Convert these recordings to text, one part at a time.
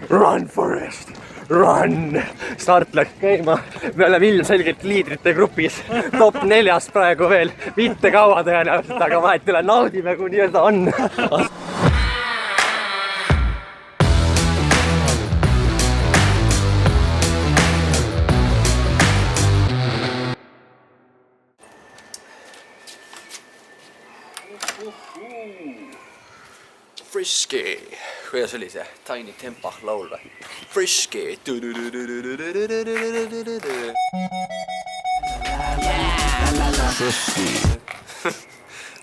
Run Forest, run! Start läks käima, me oleme ilmselgelt liidrite grupis, top 4 praegu veel, mitte kaua tõenäoliselt, aga vahet üle naudime, kui nii-öelda on. Frisky, kuidas oli see? Tiny Tempa laul või? Frisky.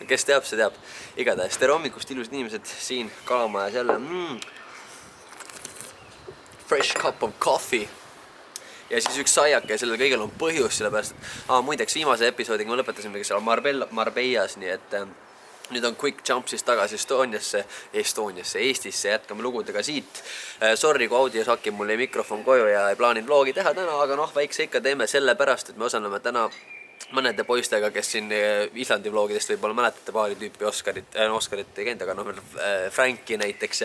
Kes teab, see teab. Igatahes tere hommikust ilusad inimesed siin kalamajas jälle. Fresh cup of coffee. Ja siis üks saiake ja sellel kõigel on põhjus, sellepärast, et muideks viimase episoodiga me lõpetasime seal Marbellas, nii et nüüd on quick jump siis tagasi Eestisse, jätkame lugudega siit. Sorry, kui audios hakib, mul jäi mikrofon koju ja ei plaanin vlogi teha täna, aga väikse ikka teeme sellepärast, et me osaleme täna mõnede poistega, kes siin Islandi vlogidest võib-olla mäletate paari tüüpi Oskarit ei käinud, aga Franki näiteks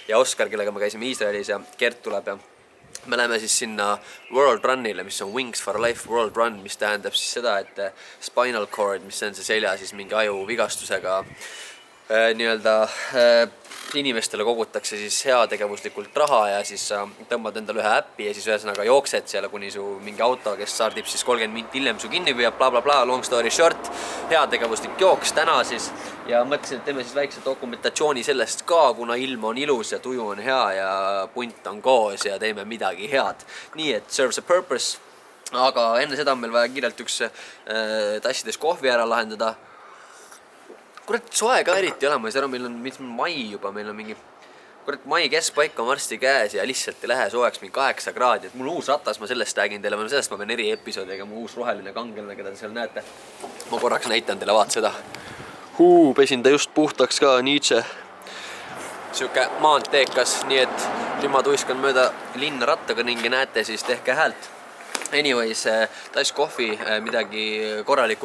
ja Oskar, kellega me käisime Iisraelis ja Gert tuleb ja me läheme siis sinna World Runile, mis on Wings for Life World Run, mis tähendab siis seda, et spinal cord, mis on see selja siis mingi aju vigastusega nii-öelda inimestele kogutakse siis heategevuslikult raha ja siis tõmbad endale ühe äppi ja siis ühesõnaga jooksed seal, kuni su mingi auto, kes sardib siis 30 minutit hiljem su kinni püüab, bla, long story short, heategevuslik jooks täna siis ja mõtlesin, et teeme siis väikse dokumentatsiooni sellest ka, kuna ilm on ilus ja tuju on hea ja punt on koos ja teeme midagi head. Nii et serves a purpose, aga enne seda on meil vaja kiirelt üks tassides kohvi ära lahendada. Kurat, soe ka eriti ei ole, ma ei saa aru, meil on mai juba, meil on mingi mai keskpaik on varsti käes ja lihtsalt ei lähe soojaks mingi 8 kraadi, et mul uus ratas, ma sellest räägin teile, sellest ma pean eri episoodiga, mu uus roheline kangelane, keda te seal näete. Ma korraks näitan teile, vaat seda. Pesin ta just puhtaks ka, Nietzsche. Siuke maanteekas, nii et nüüd ma tuiskan mööda linna rattaga ringi, näete, siis tehke häält. Anyways, tass kohvi, mingi korralik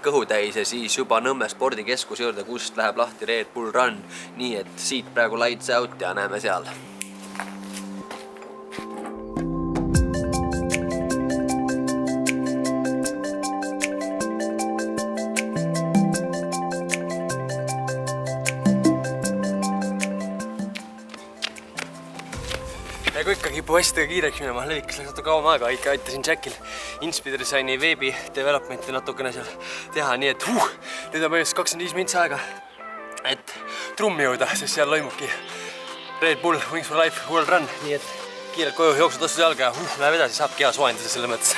kõhutäis ja siis juba Nõmme spordikeskus juurde, kust läheb lahti Red Bull Run. Nii et siit praegu lights out ja näeme seal. Ja kui ikka kipub hästi kiireks minema, levikas läks natuke kauem aega, ikka aitasin Jackil Inspidesigni veebi developmenti natukene seal teha, nii et nüüd on põhjus 25 mints aega, et trummi jõuda, sest seal loimubki Red Bull Wings for Life World Run, nii et kiirelt koju jooksud ostus jalga ja läheb edasi, saabki hea soojendada selle mõttes.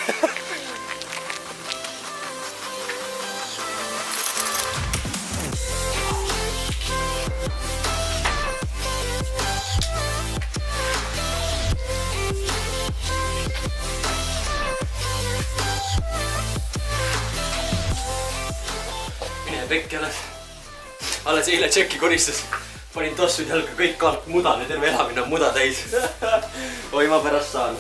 Pekki alles eile Tšeki koristas, panin tossud jalga, kõik kalk mudane, terve elamine on muda täis. Oi, ma pärast saan.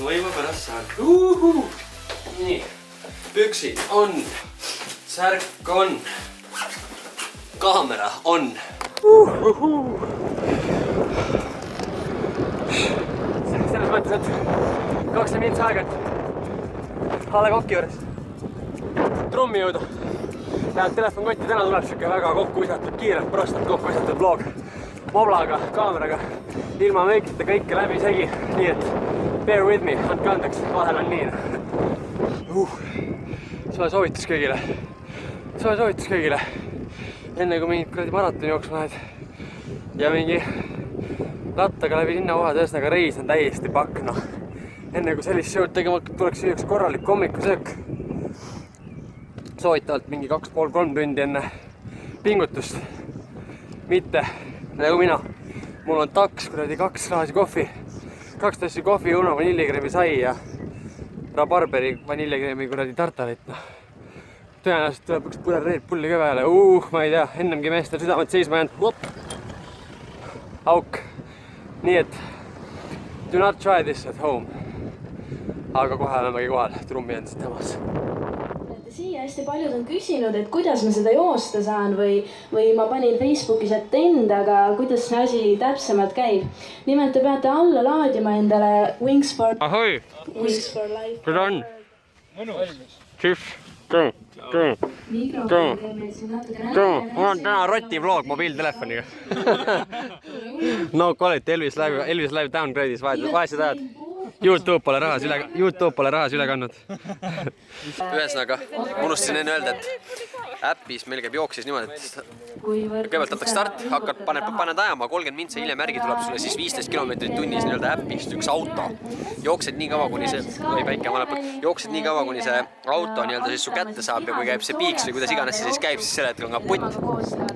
Nii, püksid on, särk on, kaamera on. Selles mõttes, et 20 mints aega, et Hale Kokki juures trummi jõuda. Tähendab, telefonkotti täna tuleb siuke väga kokku visatud, kiirelt prostat kokku visatud vlog moblaga, kaameraga, ilma meikita kõike läbi segi, nii et bear with me, andke andeks, vahel on nii. Soe soovitus kõigile. Enne kui mingit kuradi maratoni jooksma lähed ja mingi rattaga läbi linnakohad, ühesõnaga reis on täiesti pakk, Enne kui sellist show'd tegema tuleks üks korralik hommikusöök. Soovitavalt mingi 2,5-3 tundi enne pingutust. Mitte nagu mina. Mul on 2 klaasi kohvi, 2 tassi kohvi, Uno vanillikreemi sai ja rabarberi vanillikreemi kuradi tartalit. Tõenäoliselt tuleb üks pudel Red Bulli ka peale. Ma ei tea, ennemgi meestel südamed seisma jäänud. Auk. Nii et do not try this at home. Aga kohe olemegi kohal, trummi on siit temas. Siia hästi paljud on küsinud, et kuidas ma seda joosta saan või ma panin Facebookis attend, aga kuidas see asi täpsemalt käib. Nimelt te peate alla laadima endale Wings for Life. Kuidas on? Tšüss. Mul on täna rotivloog mobiiltelefoniga. No quality Elvis Live downgrade'is vaesed ajad. YouTube pole rahas üle kandnud. Ühesõnaga, unustasin enne öelda, et äppis meil käib jooksis niimoodi, et kõigepealt võtaks start, paned ajama, 30 mintse hiljem järgi tuleb sulle siis 15 kilomeetrit tunnis nii-öelda äppist üks auto. Jooksed nii kaua, kuni see auto nii-öelda siis su kätte saab ja kui käib see piiks või kuidas iganes see siis käib, siis selle hetkel on kaputt.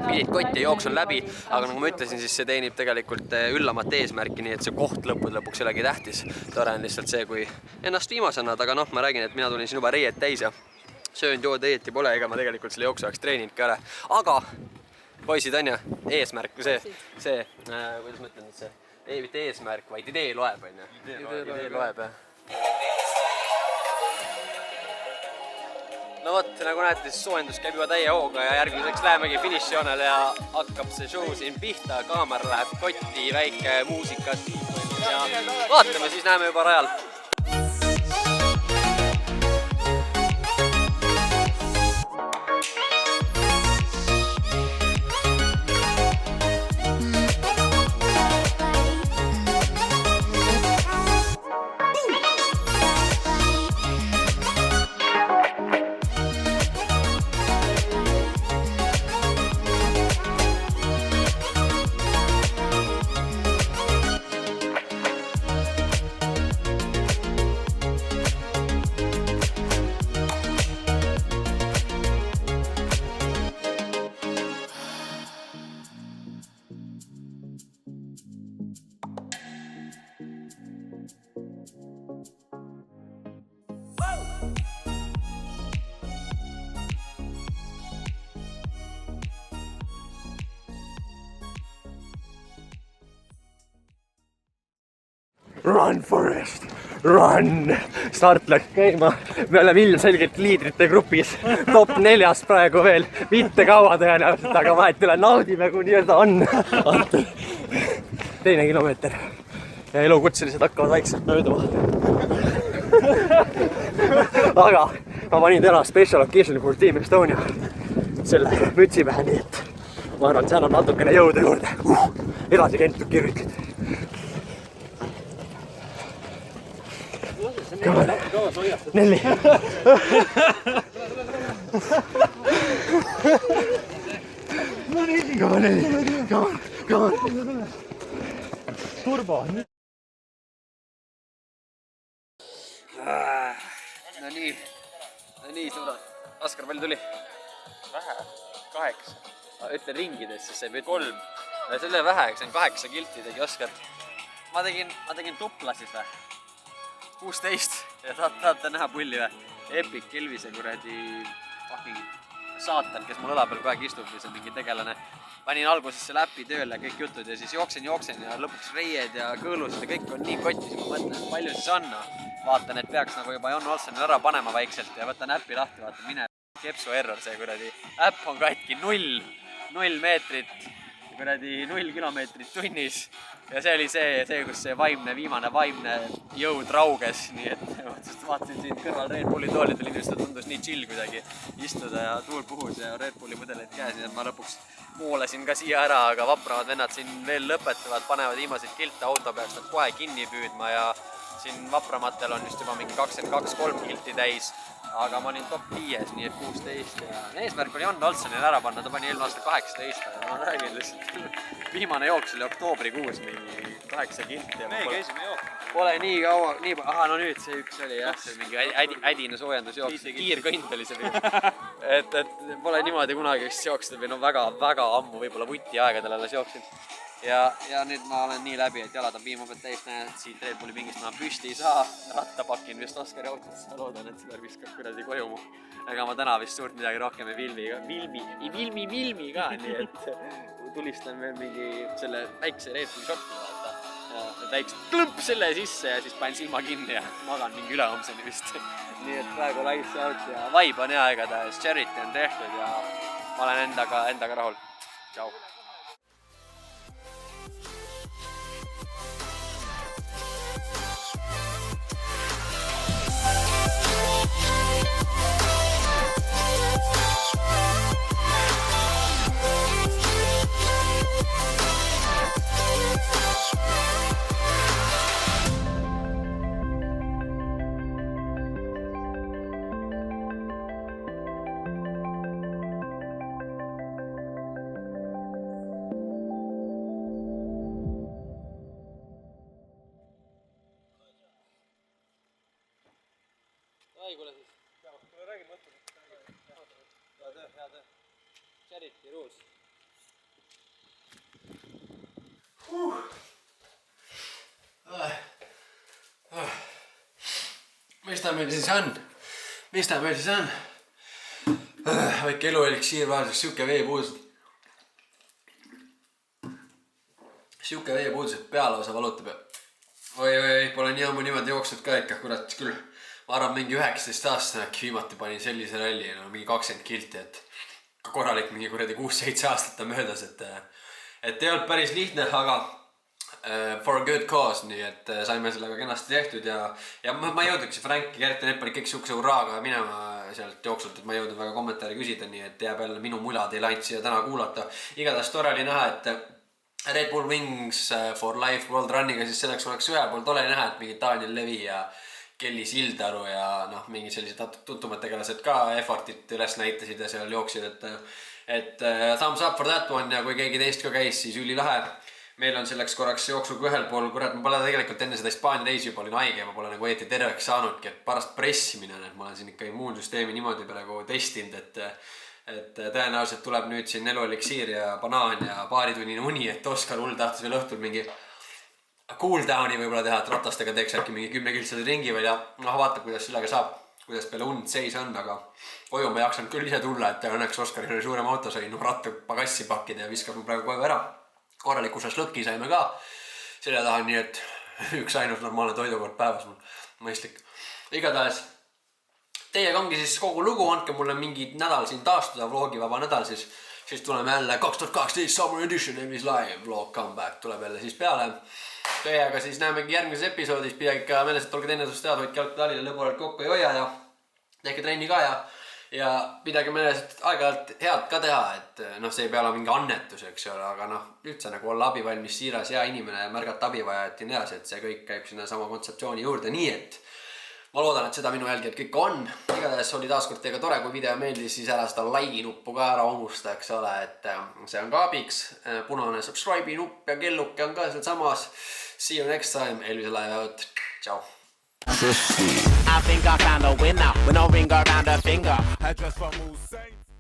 Pidid kotti ja jooks on läbi, aga nagu ma ütlesin, siis see teenib tegelikult üllamat eesmärki, nii et see koht lõpuks ei olegi tähtis. Tore on lihtsalt see, kui ennast viimas annad, aga noh, ma räägin, et mina tulin siin juba reied täis ja söönud jood õieti pole, ega ma tegelikult selle jooksu ajaks treeninud ka ole. Aga poisid on ja eesmärk, see, kuidas ma ütlen, et see mitte eesmärk, vaid idee loeb, on ju. Idee loeb, jah. No vot, nagu näete, siis soojendus käib juba täie hooga ja järgmiseks lähemegi finišijoonele ja hakkab see show siin pihta, kaamera läheb kotti, väike muusikas ja vaatame, siis näeme juba rajal. Run, Forest, run! Start läks käima, me oleme ilmselgelt liidrite grupis, top 4 praegu veel, mitte kaua tõenäoliselt, aga vahet üle naudime, kui nii-öelda on. Teine kilomeeter ja elukutselised hakkavad vaikselt mööduma. Aga ma panin täna special occasion for Team Estonia selle mütsi pähe, nii et ma arvan, seal on natukene jõudu juurde. Edasi kentud kirjutlid. Come on. Nelli. Come on, Nelli. Come on. Turbo. No nii, sõbrad. Askar, palju tuli? Vähe, 8. Ütlen ringides, siis see võib 3. See oli vähe, see on 8 kilti tegi Oskar. Ma tegin tupla siis või? 16 ja tahate näha pulli või? Epic Elvise kuradi fucking saatan, kes mul õla peal kogu aeg istub või see mingi tegelane. Panin alguses selle äppi tööle ja kõik jutud ja siis jooksen ja lõpuks reied ja kõõlused ja kõik on nii kotis. Ma mõtlen, et palju siis on. Vaatan, et peaks nagu juba Jon Olsenil ära panema vaikselt ja võtan äppi lahti, vaatan mine kepsu error see kuradi. Äpp on katki 0 meetrit, kuradi 0 kilomeetrit tunnis. Ja see oli see, kus see viimane vaimne jõud rauges, nii et vaatasin siin kõrval Red Bulli toolidel, inimestel tundus nii chill kuidagi istuda ja tuul puhus ja Red Bulli mõdeleid käes, nii et ma lõpuks moolasin ka siia ära, aga vapramad vennad siin veel lõpetavad, panevad viimaseid kilte, auto peaks nad kohe kinni püüdma ja siin vapramatel on just juba mingi 22-3 kilti täis, aga ma olin top 5, nii et 16 ja eesmärk oli Jon Olsenil ära panna, ta pani eelmine aasta 18 ja ma räägin lihtsalt, viimane jooks oli oktoobrikuus mingi 8 kilti ja me käisime jooksma. Pole nii kaua, no nüüd see üks oli jah, see mingi ädine soojendusjooks, kiirkõnd oli see et pole niimoodi kunagi vist jooksnud või no väga ammu, võib-olla vuti aegadel alles jooksin. Ja nüüd ma olen nii läbi, et jalad on viimapäält täis, näen, et siit Red Bulli pingist ma püsti ei saa, rattapakin vist Oskari autosse, loodan, et seda viskab kuradi koju mu. Ega ma täna vist suurt midagi rohkem ei filmi ka, nii et tulistan veel mingi selle väikse Red Bulli šokki vaata. väikse klõmp selle sisse ja siis panen silma kinni ja magan mingi ülehomseni vist. Nii et praegu lights out ja vibe on hea igatahes, charity on tehtud ja ma olen endaga rahul. Tšau! Kuule siis. Kuule räägi mõttu. Hea töö. Charity rules. Mis ta meil siis on? Väike elueliksiir vahelduseks siuke veepuudus, et pea lausa valutab ja oi, pole nii ammu niimoodi jooksnud ka ikka, kurat küll. Ma arvan mingi 19 aastane äkki viimati panin sellise ralli, mingi 20 kilti, et korralik mingi kuradi 6-7 aastat on möödas, et ei olnud päris lihtne, aga for a good cause, nii et saime sellega kenasti tehtud ja ma ei jõudnudki see Frank ja Gert ja need panid kõik siukse uraaga minema sealt jooksult, et ma ei jõudnud väga kommentaari küsida, nii et jääb jälle minu mulad ei läinud siia täna kuulata. Igatahes tore oli näha, et Red Bull Wings for Life World Runniga siis selleks oleks ühel pool tore näha, et mingi Daniel Levi ja Kelly Sildaru ja mingid sellised tuntumad tegelased ka effortit üles näitasid ja seal jooksid, et thumbs up for that one ja kui keegi teist ka käis, siis ülilahe. Meil on selleks korraks jooksuga ühel pool, kurat, ma pole tegelikult enne seda Hispaania reisi juba olin haige ja ma pole nagu õieti terveks saanudki, et parast pressimine on, et ma olen siin ikka immuunsüsteemi niimoodi praegu testinud, et tõenäoliselt tuleb nüüd siin elueliksiir ja banaan ja paaritunnine uni, et Oskar hull tahtis veel õhtul mingi cool downi võib-olla teha, et ratastega teeks äkki mingi 10-kiltsade ringi veel ja vaatab, kuidas sellega saab, kuidas peale und seis on, aga koju ma jaksanud küll ise tulla, et õnneks Oskaril oli suurem auto, sai ratta pagassi pakkida ja viskab mu praegu koju ära. Korraliku šašlõki saime ka selja taha, nii et üks ainus normaalne toidukord päevas mul mõistlik. Igatahes teiega ongi siis kogu lugu, andke mulle mingi nädal siin taastuda, vlogivaba nädal siis tuleme jälle 2018 Summer Edition Emis Live vlog comeback tuleb jälle siis peale. Teiega siis näemegi järgmises episoodis, pidagi ikka meeles, et olge teinetusest teada, hoidke jalg talile lõpuselt kokku ei hoia ja tehke trenni ka ja pidage meeles, et aeg-ajalt head ka teha, et see ei pea olla mingi annetus, eks ole, aga üldse nagu olla abivalmis, siiras, hea inimene ja märgata abivajajat ja nii edasi, et see kõik käib sinna sama kontseptsiooni juurde, nii et ma loodan, et seda minu jälgijad kõik on. Igatahes oli taaskord teiega tore, kui video meeldis, siis ära seda like nuppu ka ära unusta, eks ole, et see on ka abiks. Punane subscribe'i nupp ja kelluke on ka seal samas. See you next time. Elvise live out. Ciao. I think I found a winner with no ring around her finger. I just want more saints.